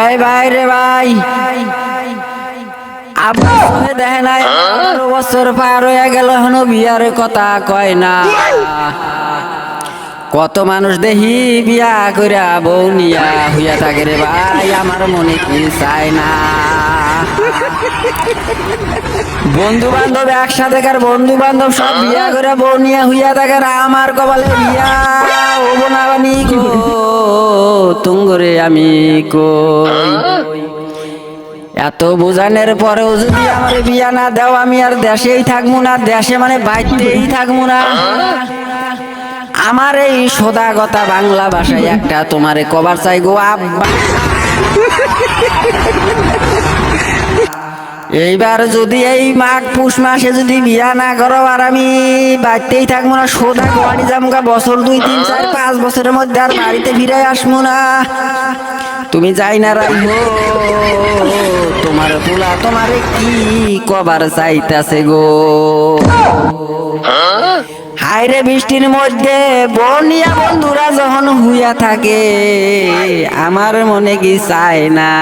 এই ভাই রে ভাই, আবার দেখে নাই 18 বছর পার হয়ে গেল এখনো বিয়ার কথা কয় না। কত মানুষ দেখি বিয়া কইরা বউ নিয়া হইয়া থাকে রে ভাই, আমার মনে কি চায় না। বন্ধু বান্ধব একসাথে কার বন্ধু বান্ধব সব বিয়া করে বউ নিয়া হইয়া থাকে, আমার কপালে বিয়া হবো না বানি গো, তুঙ্গরে আমি কই। এত বোঝানোর পরেও যদি আমার বিয়া না দাও, আমি আর দেশেই থাকবো না, দেশে মানে বাইতেই থাকবো না। আমার এই সদাগতা বাংলা ভাষায় একটা তোমারে কবার চাই গো আব্বা। এইবার যদি এই মাঘ পুষ মাসে যদি বিয়া না করো, আর আমি বাড়িতেই থাকবো না, সোদা গোয়াড়ি যামগা, বছর 2 3 4 5 বছরের মধ্যে আর বাড়িতে ফিরে আসবো না। তুমি যাই না রাখবো, তোমার পোলা তোমারে কি কবার চাইতাছে গো। হায়রে বৃষ্টির মধ্যে বনিয়া বন্ধুরা যখন হুইয়া থাকে, আমার মনে কি চায় না।